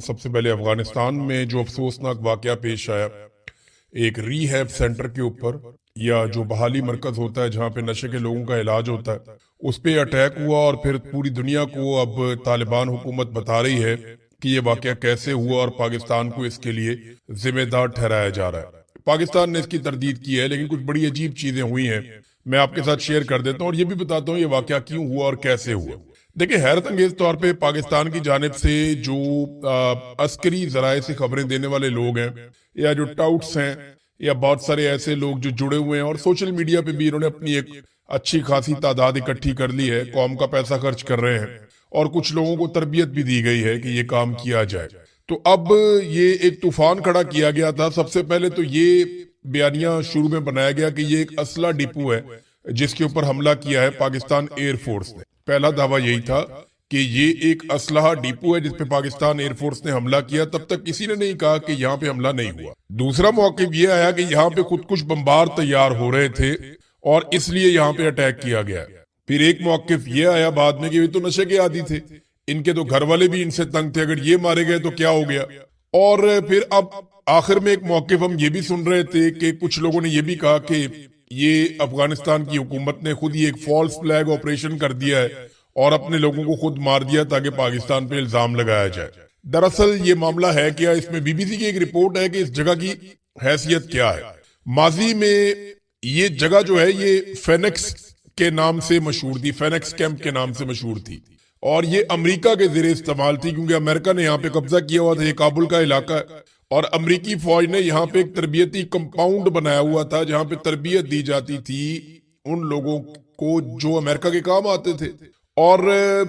سب سے پہلے افغانستان میں جو افسوسناک واقعہ پیش آیا ایک ری ہیب سینٹر کے اوپر یا جو بحالی مرکز ہوتا ہے جہاں پہ نشے کے لوگوں کا علاج ہوتا ہے اس پہ اٹیک ہوا، اور پھر پوری دنیا کو اب طالبان حکومت بتا رہی ہے کہ یہ واقعہ کیسے ہوا اور پاکستان کو اس کے لیے ذمہ دار ٹھہرایا جا رہا ہے۔ پاکستان نے اس کی تردید کی ہے، لیکن کچھ بڑی عجیب چیزیں ہوئی ہیں، میں آپ کے ساتھ شیئر کر دیتا ہوں اور یہ بھی بتاتا ہوں یہ واقعہ کیوں ہوا اور کیسے ہوا۔ دیکھیں، حیرت انگیز طور پہ پاکستان کی جانب سے جو عسکری ذرائع سے خبریں دینے والے لوگ ہیں یا جو ٹاؤٹس ہیں یا بہت سارے ایسے لوگ جو جڑے ہوئے ہیں، اور سوشل میڈیا پہ بھی انہوں نے اپنی ایک اچھی خاصی تعداد اکٹھی کر لی ہے، قوم کا پیسہ خرچ کر رہے ہیں اور کچھ لوگوں کو تربیت بھی دی گئی ہے کہ یہ کام کیا جائے۔ تو اب یہ ایک طوفان کھڑا کیا گیا تھا۔ سب سے پہلے تو یہ بیانیہ شروع میں بنایا گیا کہ یہ ایک اسلحہ ڈپو ہے جس کے اوپر حملہ کیا ہے پاکستان ایئر فورس نے۔ پہلا دعویٰ یہی تھا کہ یہ ایک اسلحہ ڈپو ہے جس پہ پاکستان ایئر فورس نے حملہ کیا، تب تک کسی نے نہیں کہا کہ یہاں پہ حملہ نہیں ہوا۔ دوسرا موقف یہ آیا کہ یہاں پہ خود کچھ بمبار تیار ہو رہے تھے اور اس لیے یہاں پہ اٹیک کیا گیا۔ پھر ایک موقف یہ آیا بعد میں کہ یہ تو نشے کے عادی تھے، ان کے تو گھر والے بھی ان سے تنگ تھے، اگر یہ مارے گئے تو کیا ہو گیا۔ اور پھر اب آخر میں ایک موقف ہم یہ بھی سن رہے تھے کہ کچھ لوگوں نے یہ بھی کہا کہ یہ افغانستان کی حکومت نے خود ہی ایک فالس فلیگ آپریشن کر دیا ہے اور اپنے لوگوں کو خود مار دیا تاکہ پاکستان پہ الزام لگایا جائے۔ دراصل یہ معاملہ ہے کیا، اس میں بی بی سی کی ایک رپورٹ ہے کہ اس جگہ کی حیثیت کیا ہے۔ ماضی میں یہ جگہ جو ہے یہ فینکس کے نام سے مشہور تھی، فینکس کیمپ کے نام سے مشہور تھی، اور یہ امریکہ کے زیر استعمال تھی کیونکہ امریکہ نے یہاں پہ قبضہ کیا ہوا تھا۔ یہ کابل کا علاقہ ہے اور امریکی فوج نے یہاں پہ ایک تربیتی کمپاؤنڈ بنایا ہوا تھا جہاں پہ تربیت دی جاتی تھی ان لوگوں کو جو امریکہ کے کام آتے تھے۔ اور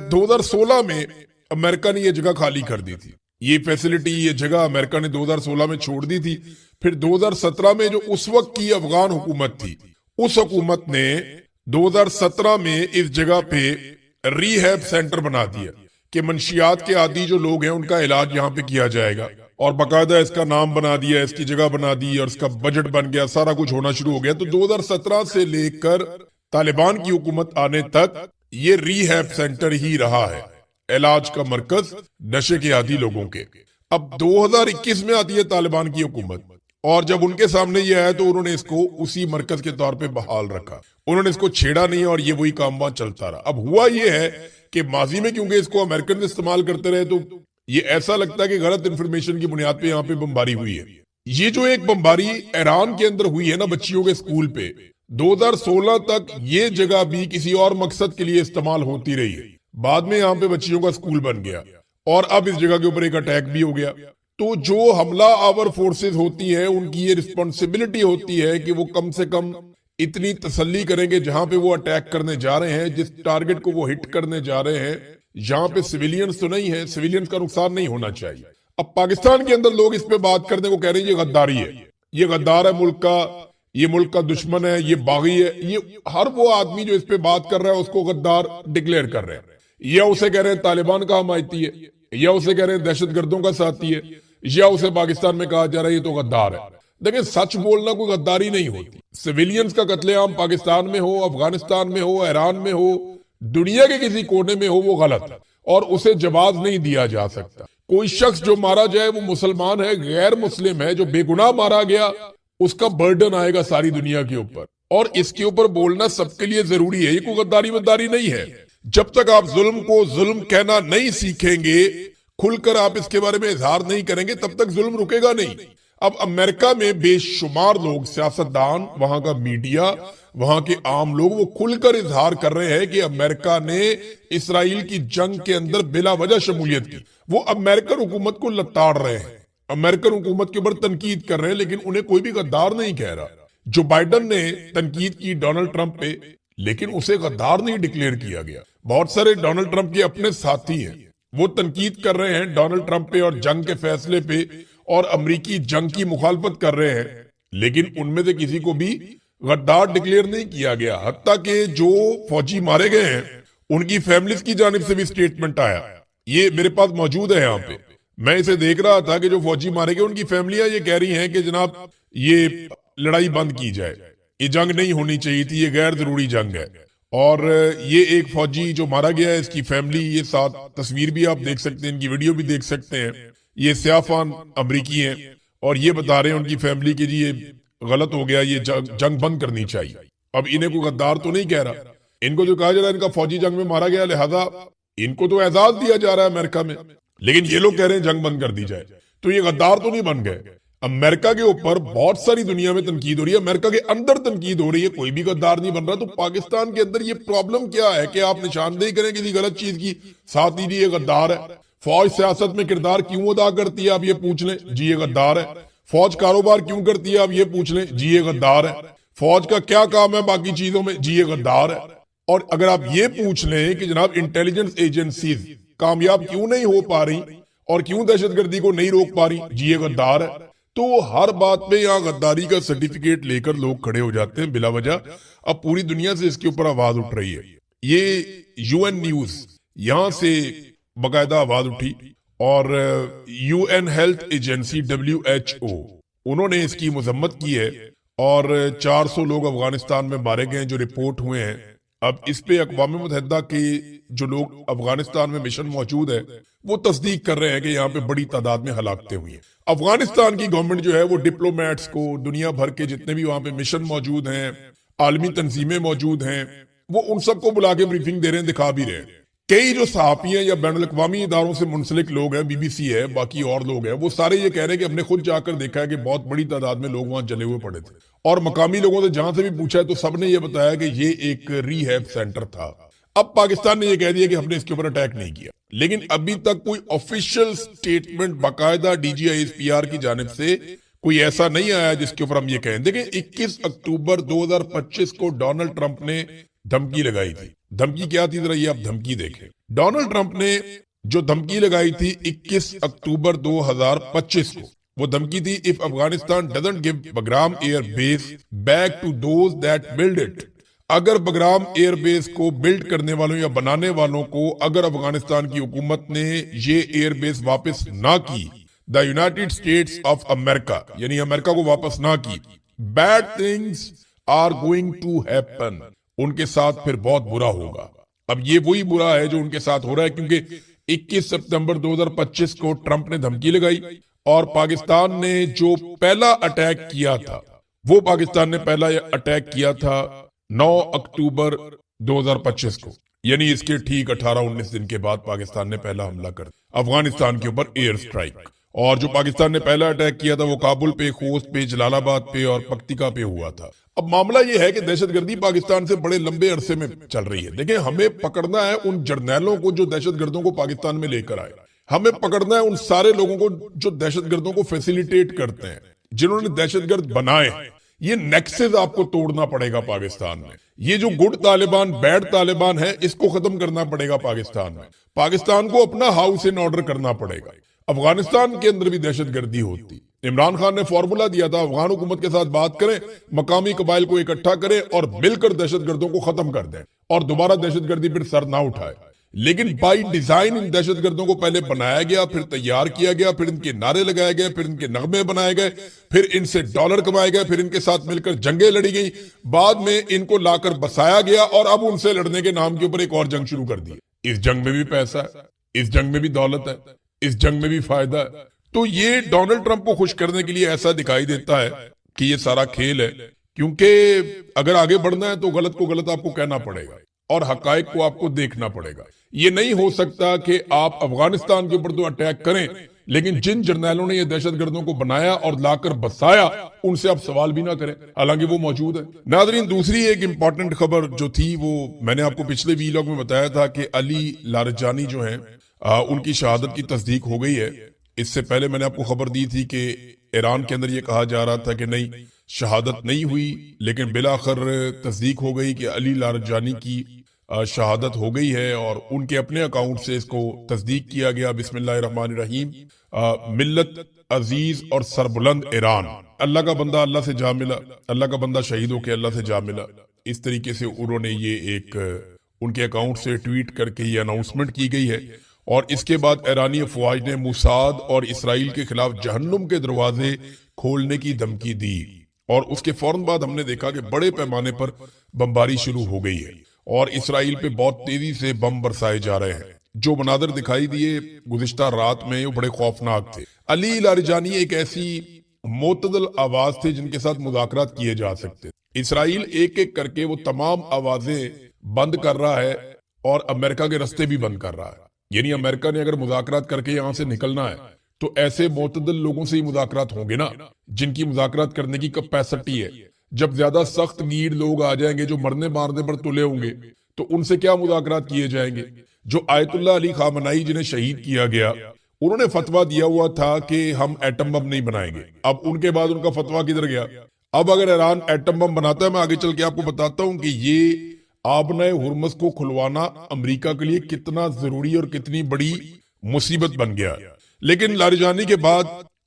2016 میں امریکہ نے یہ جگہ خالی کر دی تھی، یہ فیسلٹی، یہ جگہ امریکہ نے 2016 میں چھوڑ دی تھی۔ پھر 2017 میں جو اس وقت کی افغان حکومت تھی، اس حکومت نے 2017 میں اس جگہ پہ ری ہیب سینٹر بنا دیا کہ منشیات کے عادی جو لوگ ہیں ان کا علاج یہاں پہ کیا جائے گا، اور باقاعدہ اس کا نام بنا دیا، اس کی جگہ بنا دی اور اس کا بجٹ بن گیا، سارا کچھ ہونا شروع ہو گیا۔ تو 2017 سے لے کر طالبان کی حکومت آنے تک یہ ری ہیب سینٹر ہی رہا ہے، علاج کا مرکز نشے کے عادی لوگوں کے۔ اب 2021 میں آتی ہے طالبان کی حکومت، اور جب ان کے سامنے یہ آیا تو انہوں نے اس کو اسی مرکز کے طور پہ بحال رکھا، انہوں نے اس کو چھیڑا نہیں اور یہ وہی کام وہاں چلتا رہا۔ اب ہوا یہ ہے کہ ماضی میں کیونکہ اس کو امریکن استعمال کرتے رہے تو یہ ایسا لگتا ہے کہ غلط انفارمیشن کی بنیاد پہ یہاں پہ بمباری ہوئی ہے۔ یہ جو ایک بمباری ایران کے اندر ہوئی ہے نا بچیوں کے اسکول پہ، 2016 تک یہ جگہ بھی کسی اور مقصد کے لیے استعمال ہوتی رہی ہے، بعد میں یہاں پہ بچیوں کا اسکول بن گیا اور اب اس جگہ کے اوپر ایک اٹیک بھی ہو گیا۔ تو جو حملہ آور فورسز ہوتی ہیں ان کی یہ رسپانسبلٹی ہوتی ہے کہ وہ کم سے کم اتنی تسلی کریں گے جہاں پہ وہ اٹیک کرنے جا رہے ہیں، جس ٹارگٹ کو وہ ہٹ کرنے جا رہے ہیں، یہاں پہ سویلینز تو نہیں ہیں، سویلینز کا نقصان نہیں ہونا چاہیے۔ اب پاکستان کے اندر لوگ اس پہ بات کرنے کو کہہ رہے ہیں یہ غداری ہے، یہ غدار ہے ملک کا، یہ ملک کا دشمن ہے، یہ باغی ہے۔ یہ ہر وہ آدمی جو اس پہ بات کر رہا ہے اس کو غدار ڈکلیئر کر رہے ہیں، یا اسے کہہ رہے ہیں طالبان کا حمایتی ہے، یا اسے کہہ رہے ہیں دہشت گردوں کا ساتھی ہے، یا اسے پاکستان میں کہا جا رہا ہے یہ تو غدار ہے۔ دیکھیں، سچ بولنا کوئی غداری نہیں ہوتی۔ سویلینز کا قتل عام پاکستان میں ہو، افغانستان میں ہو، ایران میں ہو، دنیا کے کسی کونے میں ہو، وہ غلط ہے اور اسے جواز نہیں دیا جا سکتا۔ کوئی شخص جو مارا جائے وہ مسلمان ہے، غیر مسلم ہے، جو بے گناہ مارا گیا اس کا برڈن آئے گا ساری دنیا کے اوپر، اور اس کے اوپر بولنا سب کے لیے ضروری ہے۔ یہ کوئی غداری وداری نہیں ہے۔ جب تک آپ ظلم کو ظلم کہنا نہیں سیکھیں گے، کھل کر آپ اس کے بارے میں اظہار نہیں کریں گے، تب تک ظلم رکے گا نہیں۔ اب امریکہ میں بے شمار لوگ، سیاستدان، وہاں کا میڈیا، وہاں کے عام لوگ، وہ کھل کر اظہار کر رہے ہیں کہ امریکہ نے اسرائیل کی جنگ کے اندر بلا وجہ شمولیت کی۔ وہ امریکن حکومت کو لتاڑ رہے ہیں، امریکن حکومت کے اوپر تنقید کر رہے ہیں، لیکن انہیں کوئی بھی غدار نہیں کہہ رہا۔ جو بائیڈن نے تنقید کی ڈونلڈ ٹرمپ پہ، لیکن اسے غدار نہیں ڈکلیئر کیا گیا۔ بہت سارے ڈونلڈ ٹرمپ کے اپنے ساتھی ہیں، وہ تنقید کر رہے ہیں ڈونلڈ ٹرمپ پہ اور جنگ کے فیصلے پہ اور امریکی جنگ کی مخالفت کر رہے ہیں، لیکن ان میں سے کسی کو بھی غدار ڈکلیئر نہیں کیا گیا۔ حتیٰ کہ جو فوجی مارے گئے ہیں ان کی فیملیز کی جانب سے بھی سٹیٹمنٹ آیا، یہ میرے پاس موجود ہے یہاں پہ، میں اسے دیکھ رہا تھا کہ جو فوجی مارے گئے ان کی فیملیاں یہ کہہ رہی ہیں کہ جناب یہ لڑائی بند کی جائے، یہ جنگ نہیں ہونی چاہیے تھی، یہ غیر ضروری جنگ ہے۔ اور یہ ایک فوجی جو مارا گیا ہے، اس کی فیملی، یہ ساتھ تصویر بھی آپ دیکھ سکتے ہیں، ان کی ویڈیو بھی دیکھ سکتے ہیں، یہ سیافان امریکی ہیں اور یہ بتا رہے ہیں ان کی فیملی کے جی یہ غلط ہو گیا، یہ جنگ بند کرنی چاہیے۔ اب انہیں کوئی غدار تو نہیں کہہ رہا، ان کو جو کہا جا رہا ہے ان کا فوجی جنگ میں مارا گیا، لہذا ان کو تو اعزاز دیا جا رہا ہے امریکہ میں، لیکن یہ لوگ کہہ رہے ہیں جنگ بند کر دی جائے، تو یہ غدار تو نہیں بن گئے۔ امریکہ کے اوپر بہت ساری دنیا میں تنقید ہو رہی ہے، امریکہ کے اندر تنقید ہو رہی ہے، کوئی بھی غدار نہیں بن رہا۔ تو پاکستان کے اندر یہ پرابلم کیا ہے کہ آپ نشاندہی کریں کسی غلط چیز کی، ساتھ ہی یہ غدار ہے۔ فوج سیاست میں کردار کیوں ادا کرتی ہے آپ یہ پوچھ لیں، جی یہ غدار ہے۔ فوج کاروبار کیوں کرتی ہے آپ یہ پوچھ لیں، جی یہ غدار ہے۔ فوج کا کیا کام ہے باقی چیزوں میں، جی یہ غدار ہے۔ اور اگر آپ یہ پوچھ لیں کہ جناب انٹیلیجنس ایجنسیز کامیاب کیوں نہیں ہو پا رہی اور کیوں دہشت گردی کو نہیں روک پا رہی، جی یہ غدار ہے۔ تو ہر بات پہ یہاں غداری کا سرٹیفکیٹ لے کر لوگ کھڑے ہو جاتے ہیں بلا وجہ۔ اب پوری دنیا سے اس کے اوپر آواز اٹھ رہی ہے، یہ یو این نیوز یہاں سے باقاعدہ آواز اٹھی، اور U N health agency WHO انہوں نے اس کی مذمت کی ہے، اور 400 لوگ افغانستان میں مارے گئے جو رپورٹ ہوئے ہیں۔ اب اس پہ اقوام متحدہ کے جو لوگ افغانستان میں مشن موجود ہے وہ تصدیق کر رہے ہیں کہ یہاں پہ بڑی تعداد میں ہلاکتیں ہوئی ہیں۔ افغانستان کی گورنمنٹ جو ہے وہ ڈپلومیٹس کو، دنیا بھر کے جتنے بھی وہاں پہ مشن موجود ہیں، عالمی تنظیمیں موجود ہیں، وہ ان سب کو بلا کے بریفنگ دے رہے ہیں، دکھا بھی رہے ہیں۔ کئی جو صحافی ہیں یا بین الاقوامی اداروں سے منسلک لوگ ہیں، BBC ہے، باقی اور لوگ ہیں، وہ سارے یہ کہہ رہے ہیں کہ ہم نے خود جا کر دیکھا ہے کہ بہت بڑی تعداد میں لوگ وہاں جلے ہوئے پڑے تھے، اور مقامی لوگوں سے جہاں سے بھی پوچھا ہے تو سب نے یہ بتایا کہ یہ ایک ری ہیب سینٹر تھا۔ اب پاکستان نے یہ کہہ دیا کہ ہم نے اس کے اوپر اٹیک نہیں کیا، لیکن ابھی تک کوئی آفیشیل سٹیٹمنٹ باقاعدہ DGISPR کی جانب سے کوئی ایسا نہیں آیا جس کے اوپر ہم یہ کہیں۔ دیکھیں 21 اکتوبر 2025 کو ڈونلڈ ٹرمپ نے دھمکی لگائی تھی۔ دھمکی کیا تھی ذرا یہ آپ دھمکی دیکھیں۔ ڈونلڈ ٹرمپ نے جو دھمکی لگائی تھی 21 اکتوبر 2025 کو، وہ دھمکی تھی if Afghanistan doesn't give Bagram Air Base back to those that build it۔ اگر بگرام ایئر بیس کو بلڈ کرنے والوں یا بنانے والوں کو اگر افغانستان کی حکومت نے یہ ایئر بیس واپس نہ کی، the United States of America یعنی امریکہ کو واپس نہ کی، bad things are going to happen, ان کے ساتھ پھر بہت برا ہوگا۔ اب یہ وہی برا ہے جو ان کے ساتھ ہو رہا ہے، کیونکہ 21 ستمبر 2025 کو ٹرمپ نے دھمکی لگائی، اور پاکستان نے جو پہلا اٹیک کیا تھا وہ پاکستان نے پہلا اٹیک کیا تھا 9 اکتوبر 2025 کو، یعنی اس کے ٹھیک 18-19 دن کے بعد پاکستان نے پہلا حملہ کر دیا افغانستان کے اوپر ایئر سٹرائک۔ اور جو پاکستان نے پہلا اٹیک کیا تھا وہ کابل پہ، خوست پہ، جلال آباد پہ اور پکتیکا پہ ہوا تھا۔ اب معاملہ یہ ہے کہ دہشت گردی پاکستان سے بڑے لمبے عرصے میں چل رہی ہے۔ دیکھیں ہمیں پکڑنا ہے ان جرنیلوں کو جو دہشت گردوں کو پاکستان میں لے کر آئے، ہمیں پکڑنا ہے ان سارے لوگوں کو جو دہشت گردوں کو فیسیلیٹیٹ کرتے ہیں، جنہوں نے دہشت گرد بنائے ہیں۔ یہ نیکسز آپ کو توڑنا پڑے گا پاکستان میں۔ یہ جو گڈ طالبان بیڈ طالبان ہے اس کو ختم کرنا پڑے گا پاکستان میں۔ پاکستان کو اپنا ہاؤس ان آرڈر کرنا پڑے گا۔ افغانستان کے اندر بھی دہشت گردی ہوتی، عمران خان نے فارمولا دیا تھا، افغان حکومت کے ساتھ بات کریں، مقامی قبائل کو اکٹھا کریں اور مل کر دہشت گردوں کو ختم کر دیں اور دوبارہ دہشت گردی پھر سر نہ اٹھائے۔ لیکن بائی ڈیزائن ان دہشت گردوں کو پہلے بنایا گیا، پھر تیار کیا گیا، پھر ان کے نعرے لگائے گئے، پھر ان کے نغمے بنائے گئے، پھر ان سے ڈالر کمائے گئے، پھر ان کے ساتھ مل کر جنگیں لڑی گئی، بعد میں ان کو لا کر بسایا گیا اور اب ان سے لڑنے کے نام کے اوپر ایک اور جنگ شروع کر دی۔ اس جنگ میں بھی پیسہ ہے، اس جنگ میں بھی دولت ہے، اس جنگ میں بھی فائدہ ہے۔ تو یہ ڈونلڈ ٹرمپ کو خوش کرنے کے لیے ایسا دکھائی دیتا ہے کہ یہ سارا کھیل ہے، کیونکہ اگر آگے بڑھنا ہے تو غلط کو غلط آپ کو کہنا پڑے گا اور حقائق کو آپ کو دیکھنا پڑے گا۔ یہ نہیں ہو سکتا کہ آپ افغانستان کے اوپر تو اٹیک کریں لیکن جن جرنیلوں نے یہ دہشت گردوں کو بنایا اور لا کر بسایا ان سے آپ سوال بھی نہ کریں، حالانکہ وہ موجود ہے۔ ناظرین دوسری ایک امپورٹنٹ خبر جو تھی وہ میں نے آپ کو پچھلے ویلاگ میں بتایا تھا کہ علی لاریجانی جو ہیں ان کی شہادت کی تصدیق ہو گئی ہے۔ اس سے پہلے میں نے آپ کو خبر دی تھی کہ ایران کے اندر یہ کہا جا رہا تھا کہ نہیں شہادت نہیں ہوئی، لیکن بلاخر تصدیق ہو گئی کہ علی لاریجانی کی شہادت ہو گئی ہے اور ان کے اپنے اکاؤنٹ سے اس کو تصدیق کیا گیا۔ بسم اللہ الرحمن الرحیم۔ ملت عزیز اور سربلند ایران، اللہ کا بندہ اللہ سے جا ملا، اللہ کا بندہ شہید ہو کے اللہ سے جا ملا، اس طریقے سے انہوں نے یہ ایک ان کے اکاؤنٹ سے ٹویٹ کر کے یہ اناؤنسمنٹ کی گئی ہے۔ اور اس کے بعد ایرانی افواج نے موساد اور اسرائیل کے خلاف جہنم کے دروازے کھولنے کی دھمکی دی، اور اس کے فوراً بعد ہم نے دیکھا کہ بڑے پیمانے پر بمباری شروع ہو گئی ہے اور اسرائیل پہ بہت تیزی سے بم برسائے جا رہے ہیں۔ جو مناظر دکھائی دیے گزشتہ رات میں وہ بڑے خوفناک تھے۔ علی لاریجانی ایک ایسی معتدل آواز تھے جن کے ساتھ مذاکرات کیے جا سکتے۔ اسرائیل ایک ایک کر کے وہ تمام آوازیں بند کر رہا ہے اور امریکہ کے رستے بھی بند کر رہا ہے۔ یعنی امریکہ نے اگر مذاکرات کر کے یہاں سے نکلنا ہے تو ایسے معتدل لوگوں سے ہی مذاکرات ہوں گے نا، جن کی مذاکرات کرنے کی کیپیسٹی ہے۔ جب زیادہ سخت گیر لوگ آ جائیں گے جو مرنے مارنے پر تلے ہوں گے تو ان سے کیا مذاکرات کیے جائیں گے؟ جو آیت اللہ علی خامنائی جنہیں شہید کیا گیا، انہوں نے فتویٰ دیا ہوا تھا کہ ہم ایٹم بم نہیں بنائیں گے۔ اب ان کے بعد ان کا فتویٰ کدھر گیا؟ اب اگر ایران ایٹم بم بناتا ہے، میں آگے چل کے آپ کو بتاتا ہوں کہ یہ آبنائے ہرمز کو کھلوانا امریکہ کے لیے کتنا ضروری اور کتنی بڑی مصیبت بن گیا۔ لیکن لاریجانی کے بعد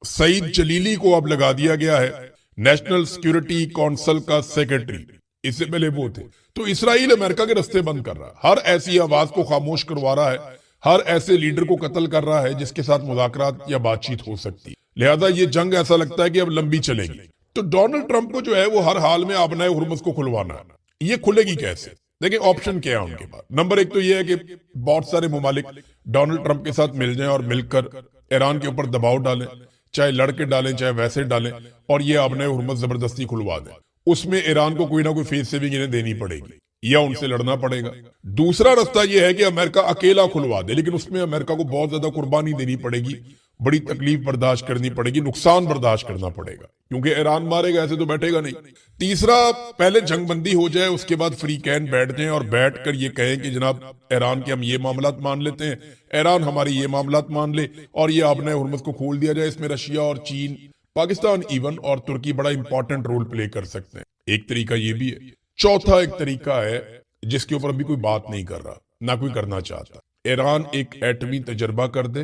سعید جلیلی کو اب لگا دیا گیا ہے نیشنل سیکیورٹی کونسل کا سیکرٹری، اس سے پہلے وہ تھے۔ تو اسرائیل امریکہ کے رستے بند کر رہا ہے، ہر ایسی آواز کو خاموش کروا رہا ہے، ہر ایسے لیڈر کو قتل کر رہا ہے جس کے ساتھ مذاکرات یا بات چیت ہو سکتی۔ لہذا یہ جنگ ایسا لگتا ہے کہ اب لمبی چلے گی۔ تو ڈونلڈ ٹرمپ کو جو ہے وہ ہر حال میں آبنائے ہرمز کو کھلوانا ہے۔ یہ کھلے گی کیسے؟ دیکھیں آپشن کیا ہے ان کے پاس۔ نمبر ایک تو یہ ہے کہ بہت سارے ممالک ڈونلڈ ٹرمپ کے ساتھ مل جائیں اور مل کر ایران کے اوپر دباؤ ڈالیں، چاہے لڑ کے ڈالیں چاہے ویسے ڈالیں، اور یہ آبنائے ہرمز زبردستی کھلوا دیں۔ اس میں ایران کو کوئی نہ کوئی فیس سیونگ انہیں دینی پڑے گی یا ان سے لڑنا پڑے گا۔ دوسرا رستہ یہ ہے کہ امریکہ اکیلا کھلوا دے، لیکن اس میں امریکہ کو بہت زیادہ قربانی دینی پڑے گی، بڑی تکلیف برداشت کرنی پڑے گی، نقصان برداشت کرنا پڑے گا، کیونکہ ایران مارے گا ایسے تو بیٹھے گا نہیں۔ تیسرا، پہلے جنگ بندی ہو جائے، اس کے بعد فری کین بیٹھ جائیں اور بیٹھ کر یہ کہیں کہ جناب ایران کے ہم یہ معاملات مان لیتے ہیں، ایران ہماری یہ معاملات مان لے، اور یہ آبنائے ہرمز کو کھول دیا جائے۔ اس میں رشیا اور چین، پاکستان ایون اور ترکی بڑا امپورٹنٹ رول پلے کر سکتے ہیں۔ ایک طریقہ یہ بھی ہے۔ چوتھا ایک طریقہ ہے جس کے اوپر ابھی کوئی بات نہیں کر رہا، نہ کوئی کرنا چاہتا، ایران ایک ایٹمی تجربہ کر دے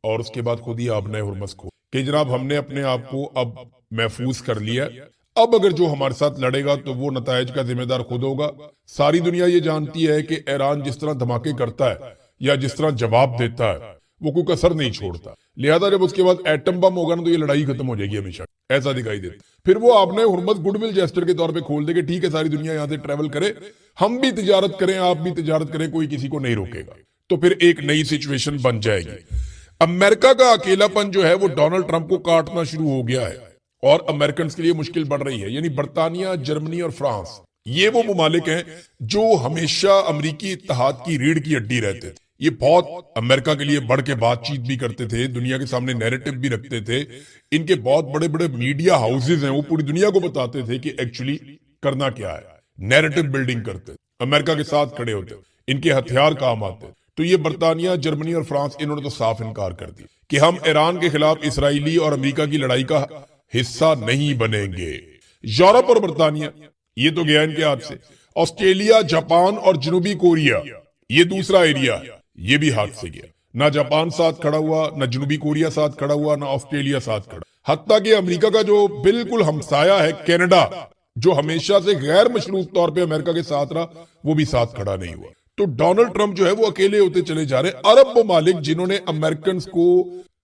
اور اس کے بعد خود ہی آبنائے ہرمز کو کہ جناب ہم نے اپنے آپ کو اب محفوظ کر لیا، اب اگر جو ہمارے ساتھ لڑے گا تو وہ نتائج کا ذمہ دار خود ہوگا۔ ساری دنیا یہ جانتی ہے کہ ایران جس طرح دھماکے کرتا ہے یا جس طرح جواب دیتا ہے وہ کوئی کسر نہیں چھوڑتا۔ لہذا جب اس کے بعد ایٹم بم ہوگا نا تو یہ لڑائی ختم ہو جائے گی ہمیشہ، ایسا دکھائی دیتا۔ پھر وہ آبنائے ہرمز گڈ ول جیسچر کے طور پہ کھول دے کہ ٹھیک ہے ساری دنیا یہاں سے ٹریول کرے، ہم بھی تجارت کریں آپ بھی تجارت کریں، کوئی کسی کو نہیں روکے گا، تو پھر ایک نئی سچویشن بن جائے گی۔ امریکہ کا اکیلا پن جو ہے وہ ڈونلڈ ٹرمپ کو کاٹنا شروع ہو گیا ہے اور امریکنز کے لیے مشکل بڑھ رہی ہے۔ یعنی برطانیہ، جرمنی اور فرانس، یہ وہ ممالک ہیں جو ہمیشہ امریکی اتحاد کی ریڑھ کی ہڈی رہتے تھے۔ یہ بہت امریکہ کے لیے بڑھ کے بات چیت بھی کرتے تھے، دنیا کے سامنے نیریٹو بھی رکھتے تھے۔ ان کے بہت بڑے بڑے میڈیا ہاؤسز ہیں، وہ پوری دنیا کو بتاتے تھے کہ ایکچولی کرنا کیا ہے، نیریٹو بلڈنگ کرتے، امریکہ کے ساتھ کھڑے ہوتے، ان کے ہتھیار کام آتے۔ تو یہ برطانیہ، جرمنی اور فرانس، انہوں نے تو صاف انکار کر دیا کہ ہم ایران کے خلاف اسرائیلی اور امریکہ کی لڑائی کا حصہ نہیں بنیں گے۔ یورپ اور برطانیہ یہ تو گیا ان کے ہاتھ سے۔ آسٹریلیا، جاپان اور جنوبی کوریا یہ دوسرا ایریا ہے، یہ بھی ہاتھ سے گیا۔ نہ جاپان ساتھ کھڑا ہوا، نہ جنوبی کوریا ساتھ کھڑا ہوا، نہ آسٹریلیا ساتھ کھڑا، حتیٰ کہ امریکہ کا جو بالکل ہمسایہ ہے کینیڈا، جو ہمیشہ سے غیر مشروط طور پہ امریکہ کے ساتھ رہا، وہ بھی ساتھ کھڑا نہیں ہوا۔ تو ڈونلڈ ٹرمپ جو ہے وہ اکیلے ہوتے چلے جا رہے ہیں۔ عرب ممالک جنہوں نے امریکنز کو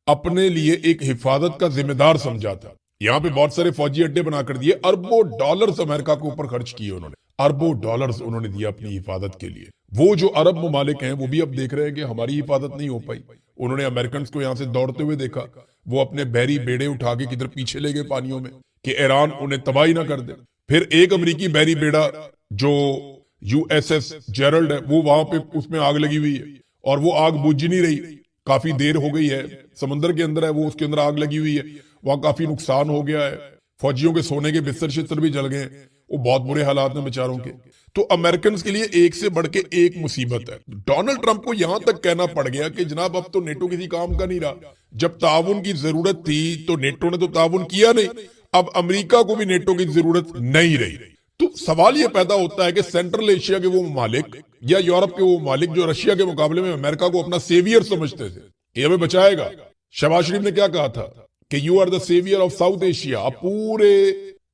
اپنے لیے ایک حفاظت کا ذمہ دار سمجھا تھا، یہاں پہ بہت سارے فوجی اڈے بنا کر دیے، اربوں ڈالرز امریکہ کے اوپر خرچ کیے انہوں نے، اربوں ڈالرز انہوں نے دیا اپنی حفاظت کے لیے۔ وہ جو عرب ممالک ہیں وہ بھی اب دیکھ رہے ہیں کہ ہماری حفاظت نہیں ہو پائی، انہوں نے امریکنز کو یہاں سے دوڑتے ہوئے دیکھا، وہ اپنے بحری بیڑے اٹھا کے کدھر پیچھے لے گئے پانیوں میں کہ ایران انہیں تباہی نہ کر دے۔ پھر ایک امریکی بحری بیڑا جو یو ایس ایس جیرلڈ ہے، وہ وہاں پہ اس میں آگ لگی ہوئی ہے اور وہ آگ بجھ نہیں رہی، کافی دیر ہو گئی ہے، سمندر کے اندر ہے وہ، اس کے اندر آگ لگی ہوئی ہے، وہاں کافی نقصان ہو گیا ہے، فوجیوں کے سونے کے بستر شستر بھی جل گئے، وہ بہت برے حالات میں بیچاروں کے۔ تو امریکنز کے لیے ایک سے بڑھ کے ایک مصیبت ہے۔ ڈونلڈ ٹرمپ کو یہاں تک کہنا پڑ گیا کہ جناب اب تو نیٹو کسی کام کا نہیں رہا، جب تعاون کی ضرورت تھی تو نیٹو نے تو تعاون کیا نہیں، اب امریکہ کو بھی نیٹو کی ضرورت نہیں رہی۔ تو سوال یہ پیدا ہوتا ہے کہ سینٹرل ایشیا کے وہ ممالک یا یورپ کے وہ ممالک جو رشیا کے مقابلے میں امریکہ کو اپنا سیویئر سمجھتے تھے، یہ ہمیں بچائے گا۔ شہباز شریف نے کیا کہا تھا کہ you are the saviour of South Asia, آپ پورے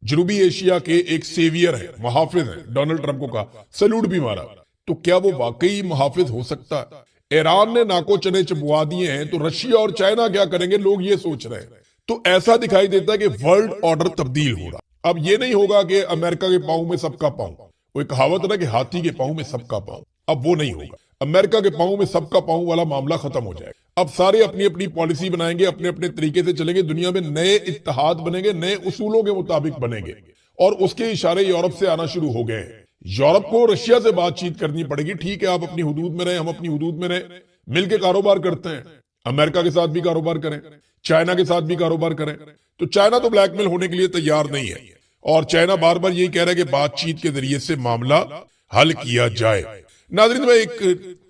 جنوبی ایشیا کے ایک سیویئر ہیں، محافظ ہیں، ڈونلڈ ٹرمپ کو کہا، سلوٹ بھی مارا۔ تو کیا وہ واقعی محافظ ہو سکتا ہے؟ ایران نے ناکو چنے چبوا دیے ہیں تو رشیا اور چائنا کیا کریں گے، لوگ یہ سوچ رہے ہیں۔ تو ایسا دکھائی دیتا ہے کہ ورلڈ آرڈر تبدیل ہو رہا۔ اب یہ نہیں ہوگا کہ امریکہ کے پاؤں میں سب کا پاؤں، وہ ایک کہاوت ہے نا کہ ہاتھی کے پاؤں میں سب کا پاؤں، اب وہ نہیں ہوگا۔ امریکہ کے پاؤں میں سب کا پاؤں والا معاملہ ختم ہو جائے گا۔ اب سارے اپنی اپنی پالیسی بنائیں گے، اپنے اپنے طریقے سے چلیں گے، دنیا میں نئے اتحاد بنیں گے، نئے اصولوں کے مطابق بنیں گے، اور اس کے اشارے یورپ سے آنا شروع ہو گئے ہیں۔ یورپ کو رشیا سے بات چیت کرنی پڑے گی، ٹھیک ہے آپ اپنی حدود میں رہیں، ہم اپنی حدود میں رہیں، مل کے کاروبار کرتے ہیں، امریکہ کے ساتھ بھی کاروبار کریں، چائنا کے ساتھ بھی کاروبار کریں۔ تو چائنا تو بلیک میل ہونے کے لیے تیار نہیں ہے، اور چائنا بار بار یہی کہہ رہا ہے کہ بات چیت کے ذریعے سے معاملہ حل کیا جائے۔ ناظرین، میں ایک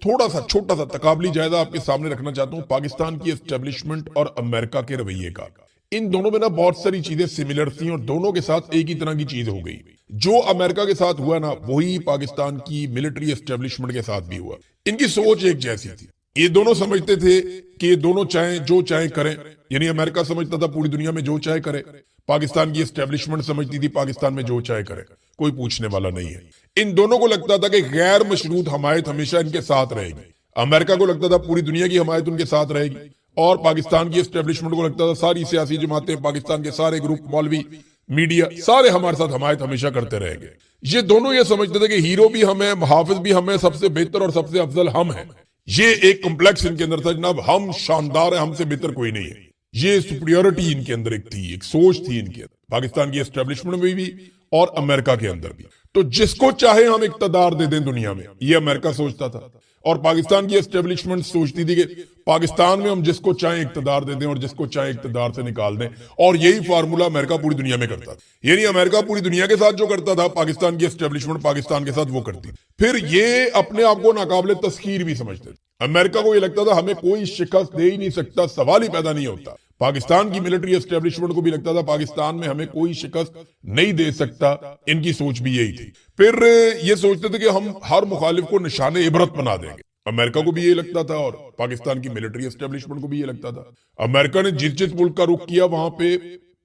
تھوڑا سا چھوٹا سا تقابلی جائزہ آپ کے سامنے رکھنا چاہتا ہوں پاکستان کی اسٹیبلشمنٹ اور امریکہ کے رویے کا۔ ان دونوں میں نا بہت ساری چیزیں سملر تھیں، اور دونوں کے ساتھ ایک ہی طرح کی چیز ہو گئی۔ جو امریکہ کے ساتھ ہوا نا، وہی پاکستان کی ملٹری اسٹیبلشمنٹ کے ساتھ بھی ہوا۔ ان کی سوچ ایک جیسی تھی، یہ دونوں سمجھتے تھے کہ یہ دونوں چاہیں جو چاہیں کریں، یعنی امریکہ سمجھتا تھا پوری دنیا میں جو چاہے کرے، پاکستان کی اسٹیبلشمنٹ سمجھتی تھی پاکستان میں جو چاہے کرے، کوئی پوچھنے والا نہیں ہے۔ ان دونوں کو لگتا تھا کہ غیر مشروط حمایت ہمیشہ ان کے ساتھ رہے گی۔ امریکہ کو لگتا تھا پوری دنیا کی حمایت ان کے ساتھ رہے گی، اور پاکستان کی اسٹیبلشمنٹ کو لگتا تھا ساری سیاسی جماعتیں، پاکستان کے سارے گروپ، مولوی، میڈیا، سارے ہمارے ساتھ حمایت ہمیشہ کرتے رہیں گے۔ یہ دونوں یہ سمجھتے تھے کہ ہیرو بھی ہم ہیں، محافظ بھی ہم ہیں، سب سے بہتر اور سب سے افضل ہم ہیں۔ یہ ایک کمپلیکس ان کے اندر تھا، جناب ہم شاندار ہیں، ہم سے بہتر کوئی نہیں ہے۔ یہ سپریورٹی ان کے اندر ایک تھی، ایک سوچ تھی ان کے اندر، پاکستان کی اسٹیبلشمنٹ میں بھی اور امریکہ کے اندر بھی۔ تو جس کو چاہے ہم اقتدار دے دیں دنیا میں، یہ امریکہ سوچتا تھا، اور پاکستان کی اسٹیبلشمنٹ سوچتی تھی کہ پاکستان میں ہم جس کو چاہیں اقتدار دے دیں اور جس کو چاہیں اقتدار سے نکال دیں، اور یہی فارمولہ امریکہ پوری دنیا میں کرتا تھا۔ یعنی امریکہ پوری دنیا کے ساتھ جو کرتا تھا، پاکستان کی اسٹیبلشمنٹ پاکستان کے ساتھ وہ کرتی۔ پھر یہ اپنے آپ کو ناقابل تسخیر بھی سمجھتے تھے۔ امریکہ کو یہ لگتا تھا ہمیں کوئی شکست دے ہی نہیں سکتا، سوال ہی پیدا نہیں ہوتا۔ پاکستان کی ملٹری اسٹیبلشمنٹ کو بھی لگتا تھا پاکستان میں ہمیں کوئی شکست نہیں دے سکتا، ان کی سوچ بھی یہی تھی۔ پھر یہ سوچتے تھے کہ ہم ہر مخالف کو نشان عبرت بنا دیں گے۔ امریکہ کو بھی یہ لگتا تھا، اور پاکستان کی ملٹری اسٹیبلشمنٹ کو بھی یہ لگتا تھا۔ امریکہ نے جس ملک کا رخ کیا وہاں پہ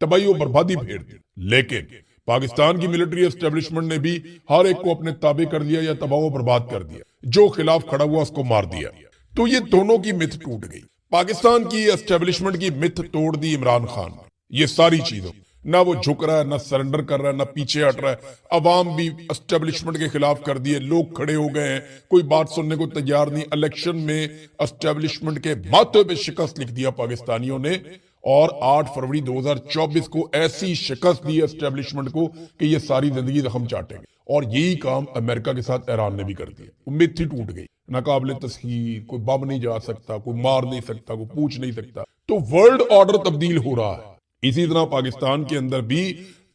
تباہی و بربادی پھیر دی، لیکن پاکستان کی ملٹری اسٹیبلشمنٹ نے بھی ہر ایک کو اپنے تابع کر دیا یا تباہ و برباد کر دیا، جو خلاف کھڑا ہوا اس کو مار دیا۔ تو یہ دونوں کی مت ٹوٹ گئی۔ پاکستان کی اسٹیبلشمنٹ کی مت توڑ دی عمران خان نے۔ یہ ساری چیزوں، نہ وہ جھک رہا ہے، نہ سرنڈر کر رہا ہے، نہ پیچھے ہٹ رہا ہے۔ عوام بھی اسٹیبلشمنٹ کے خلاف کر دیے، لوگ کھڑے ہو گئے ہیں، کوئی بات سننے کو تیار نہیں۔ الیکشن میں اسٹیبلشمنٹ کے ماتھے پہ شکست لکھ دیا پاکستانیوں نے، اور 8 فروری 2024 کو ایسی شکست دی اسٹیبلشمنٹ کو کہ یہ ساری زندگی زخم چاٹیں گے۔ اور یہی کام امریکہ کے ساتھ ایران نے بھی کر دیا۔ امید ہی ٹوٹ گئی، ناقابل تسخیر، کوئی بم نہیں جا سکتا، کوئی مار نہیں سکتا، کوئی پوچھ نہیں سکتا۔ تو ورلڈ آرڈر تبدیل ہو رہا ہے۔ اسی طرح پاکستان کے اندر بھی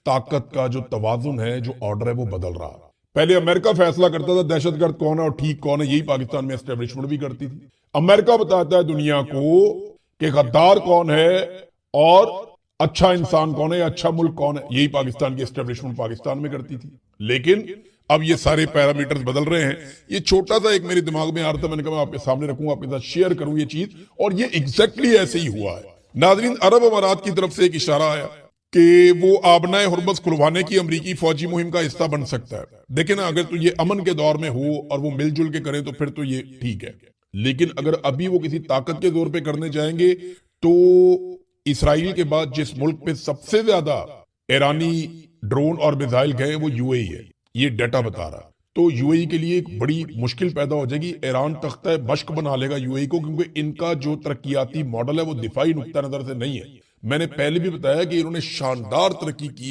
طاقت کا جو توازن ہے، جو آرڈر ہے، وہ بدل رہا ہے۔ پہلے امریکہ فیصلہ کرتا تھا دہشت گرد کون ہے اور ٹھیک کون ہے، یہی پاکستان میں اسٹیبلشمنٹ بھی کرتی تھی۔ امریکہ بتاتا ہے دنیا کو کہ غدار کون ہے اور اچھا انسان کون ہے یا اچھا ملک کون ہے، یہی پاکستان کی اسٹیبلشمنٹ پاکستان میں کرتی تھی۔ لیکن اب یہ سارے پیرامیٹرز بدل رہے ہیں۔ یہ چھوٹا سا ایک میرے دماغ میں آ رہا تھا، میں نے کہا میں آپ کے سامنے رکھوں، آپ کے ساتھ شیئر کروں یہ چیز، اور یہ ایگزیکٹلی ایسے ہی ہوا ہے۔ ناظرین، عرب امارات کی طرف سے ایک اشارہ آیا کہ وہ آبنائے ہرمز کھلوانے کی امریکی فوجی مہم کا حصہ بن سکتا ہے۔ دیکھیں نا، اگر تو یہ امن کے دور میں ہو اور وہ مل جل کے کریں تو پھر تو یہ ٹھیک ہے، لیکن اگر ابھی وہ کسی طاقت کے زور پہ کرنے جائیں گے تو اسرائیل کے بعد جس ملک پہ سب سے زیادہ ایرانی ڈرون اور میزائل گئے وہ یو اے ای ہے، یہ ڈیٹا بتا رہا ہے۔ تو یو اے ای کے لیے ایک بڑی مشکل پیدا ہو جائے گی۔ ایران تختہ بشک بنا لے گا یو اے ای کو، کیونکہ ان کا جو ترقیاتی ماڈل ہے وہ دفاعی نقطہ نظر سے نہیں ہے۔ میں نے پہلے بھی بتایا کہ انہوں نے شاندار ترقی کی